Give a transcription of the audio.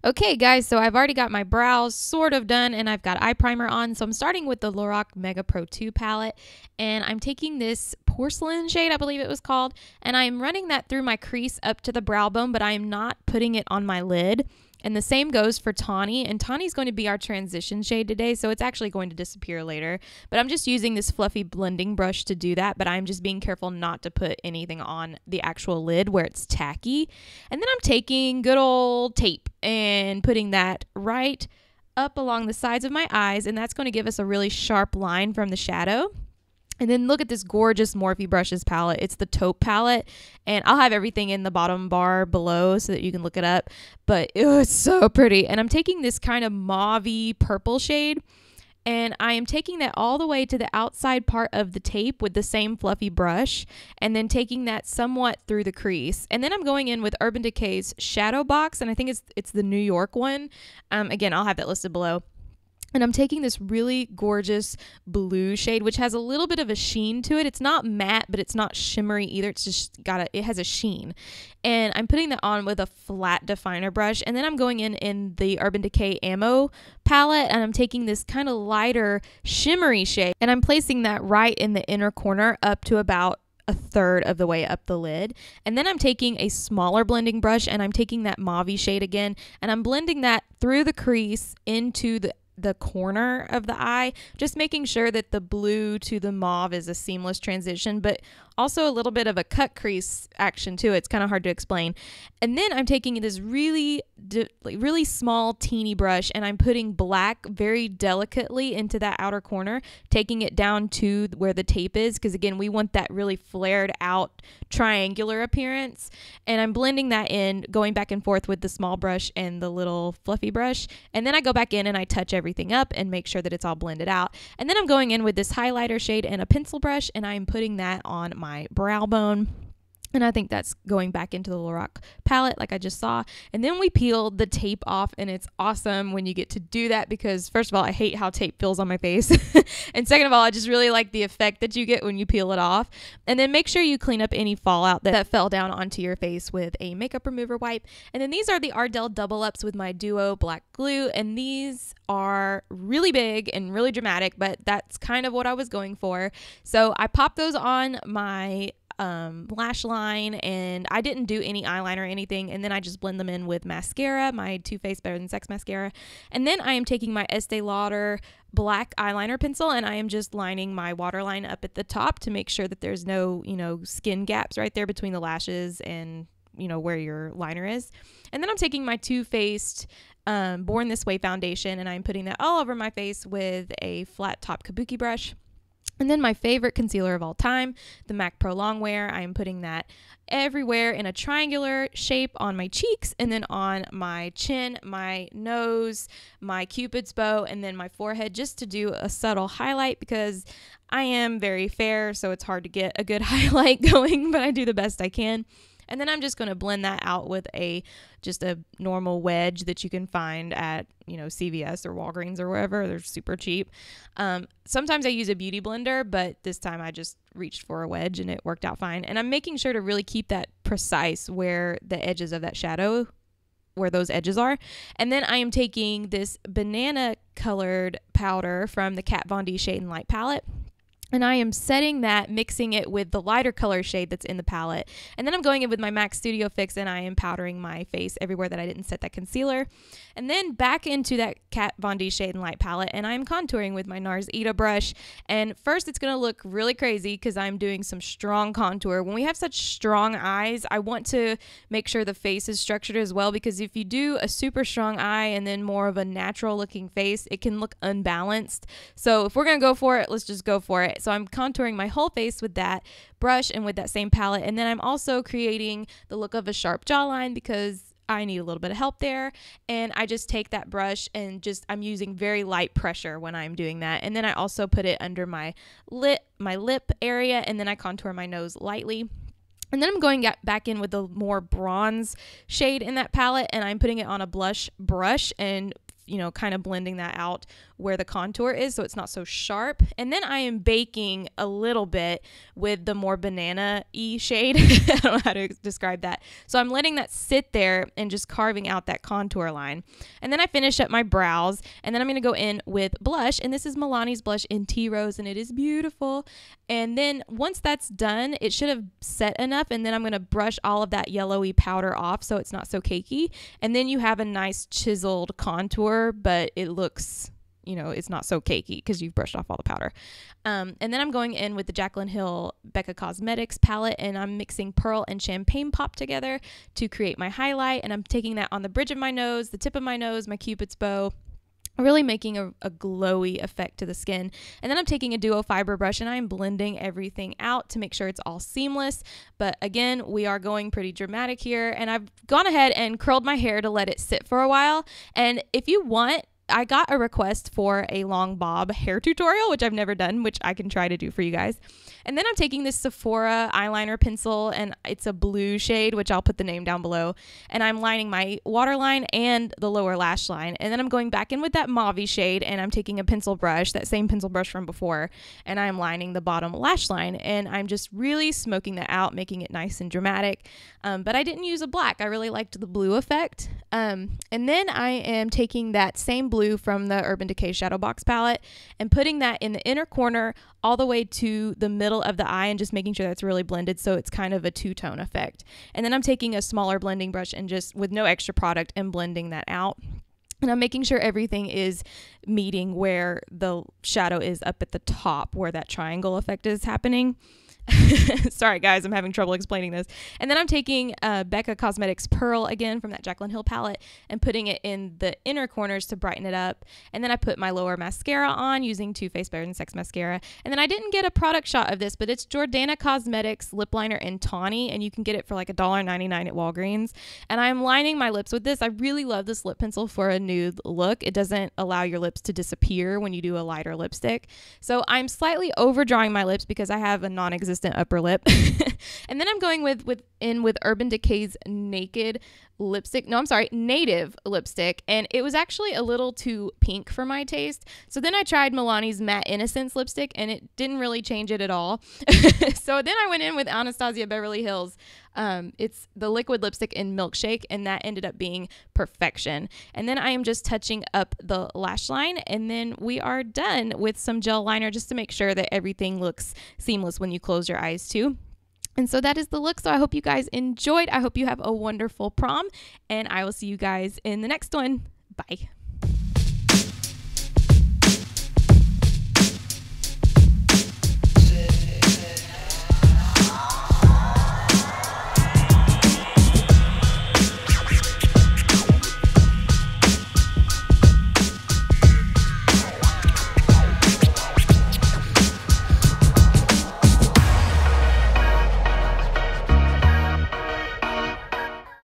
Okay guys, so I've already got my brows sort of done and I've got eye primer on. So I'm starting with the Lorac Mega Pro 2 palette, and I'm taking this Porcelain shade, I believe it was called, and I'm running that through my crease up to the brow bone, but I am not putting it on my lid. And the same goes for Tawny, and Tawny's going to be our transition shade today, so it's actually going to disappear later. But I'm just using this fluffy blending brush to do that, but I'm just being careful not to put anything on the actual lid where it's tacky. And then I'm taking good old tape and putting that right up along the sides of my eyes, and that's going to give us a really sharp line from the shadow. And then look at this gorgeous Morphe Brushes palette. It's the taupe palette, and I'll have everything in the bottom bar below so that you can look it up. But it's so pretty. And I'm taking this kind of mauve-y purple shade, and I am taking that all the way to the outside part of the tape with the same fluffy brush, and then taking that somewhat through the crease. And then I'm going in with Urban Decay's Shadow Box, and I think it's the New York one. Again, I'll have that listed below. And I'm taking this really gorgeous blue shade, which has a little bit of a sheen to it. It's not matte, but it's not shimmery either. It's just it has a sheen. And I'm putting that on with a flat definer brush. And then I'm going in the Urban Decay Ammo palette, and I'm taking this kind of lighter shimmery shade, and I'm placing that right in the inner corner up to about a third of the way up the lid. And then I'm taking a smaller blending brush, and I'm taking that mauve shade again, and I'm blending that through the crease into the corner of the eye, just making sure that the blue to the mauve is a seamless transition, but also a little bit of a cut crease action too. It's kind of hard to explain. And then I'm taking this really small teeny brush, and I'm putting black very delicately into that outer corner, taking it down to where the tape is, because again, we want that really flared out triangular appearance. And I'm blending that in, going back and forth with the small brush and the little fluffy brush. And then I go back in and I touch everything up and make sure that it's all blended out. And then I'm going in with this highlighter shade and a pencil brush, and I'm putting that on my brow bone. And I think that's going back into the Lorac palette like I just saw. And then we peeled the tape off, and it's awesome when you get to do that, because first of all, I hate how tape feels on my face. And second of all, I just really like the effect that you get when you peel it off. And then make sure you clean up any fallout that fell down onto your face with a makeup remover wipe. And then these are the Ardell double ups with my Duo black glue. And these are really big and really dramatic, but that's kind of what I was going for. So I popped those on my lash line, and I didn't do any eyeliner or anything, and then I just blend them in with mascara, my Too Faced Better Than Sex mascara. And then I am taking my Estee Lauder black eyeliner pencil, and I am just lining my waterline up at the top to make sure that there's no, skin gaps right there between the lashes and, where your liner is. And then I'm taking my Too Faced Born This Way foundation, and I'm putting that all over my face with a flat top kabuki brush. And then my favorite concealer of all time, the MAC Pro Longwear. I am putting that everywhere in a triangular shape on my cheeks, and then on my chin, my nose, my Cupid's bow, and then my forehead, just to do a subtle highlight, because I am very fair, so it's hard to get a good highlight going, but I do the best I can. And then I'm just going to blend that out with just a normal wedge that you can find at, CVS or Walgreens or wherever. They're super cheap. Sometimes I use a beauty blender, but this time I just reached for a wedge and it worked out fine. And I'm making sure to really keep that precise where the edges of that shadow, where those edges are. And then I am taking this banana colored powder from the Kat Von D Shade+Light Palette, and I am setting that, mixing it with the lighter color shade that's in the palette. And then I'm going in with my MAC Studio Fix, and I am powdering my face everywhere that I didn't set that concealer. And then back into that Kat Von D Shade+Light Palette, and I'm contouring with my NARS Ita brush. And first, it's going to look really crazy because I'm doing some strong contour. When we have such strong eyes, I want to make sure the face is structured as well, because if you do a super strong eye and then more of a natural looking face, it can look unbalanced. So if we're going to go for it, let's just go for it. So I'm contouring my whole face with that brush and with that same palette. And then I'm also creating the look of a sharp jawline, because I need a little bit of help there. And I just take that brush and I'm using very light pressure when I'm doing that. And then I also put it under my lip area, and then I contour my nose lightly. And then I'm going back in with the more bronze shade in that palette, and I'm putting it on a blush brush and kind of blending that out where the contour is so it's not so sharp. And then I am baking a little bit with the more banana-y shade. I don't know how to describe that. So I'm letting that sit there and just carving out that contour line. And then I finish up my brows, and then I'm going to go in with blush, and this is Milani's blush in Tea Rose, and it is beautiful. And then once that's done, it should have set enough, and then I'm going to brush all of that yellowy powder off so it's not so cakey. And then you have a nice chiseled contour, but it looks, you know, it's not so cakey because you've brushed off all the powder. And then I'm going in with the Jaclyn Hill Becca Cosmetics palette, and I'm mixing Pearl and Champagne Pop together to create my highlight. And I'm taking that on the bridge of my nose, the tip of my nose, my Cupid's bow, really making a glowy effect to the skin. And then I'm taking a duo fiber brush and I'm blending everything out to make sure it's all seamless. But again, we are going pretty dramatic here, and I've gone ahead and curled my hair to let it sit for a while. And if you want, I got a request for a long bob hair tutorial, which I've never done, which I can try to do for you guys. And then I'm taking this Sephora eyeliner pencil, and it's a blue shade, which I'll put the name down below. And I'm lining my waterline and the lower lash line. And then I'm going back in with that mauve shade, and I'm taking a pencil brush, that same pencil brush from before, and I'm lining the bottom lash line. And I'm just really smoking that out, making it nice and dramatic. But I didn't use a black. I really liked the blue effect. And then I am taking that same blue from the Urban Decay Shadow Box palette and putting that in the inner corner all the way to the middle of the eye, and just making sure that's really blended so it's kind of a two-tone effect. And then I'm taking a smaller blending brush and just with no extra product and blending that out. And I'm making sure everything is meeting where the shadow is up at the top, where that triangle effect is happening. Sorry guys, I'm having trouble explaining this. And then I'm taking Becca Cosmetics Pearl again from that Jaclyn Hill palette and putting it in the inner corners to brighten it up. And then I put my lower mascara on using Too Faced Better Than Sex mascara. And then I didn't get a product shot of this, but it's Jordana Cosmetics lip liner in Tawny, and you can get it for like $1.99 at Walgreens. And I'm lining my lips with this. I really love this lip pencil for a nude look. It doesn't allow your lips to disappear when you do a lighter lipstick. So I'm slightly overdrawing my lips because I have a non-existent upper lip. And then I'm going with Urban Decay's Native lipstick, and it was actually a little too pink for my taste. So then I tried Milani's Matte Innocence lipstick, and it didn't really change it at all. So then I went in with Anastasia Beverly Hills. It's the liquid lipstick in Milkshake, and that ended up being Perfection. And then I am just touching up the lash line, and then we are done with some gel liner just to make sure that everything looks seamless when you close your eyes too. And so that is the look. So I hope you guys enjoyed. I hope you have a wonderful prom, and I will see you guys in the next one. Bye.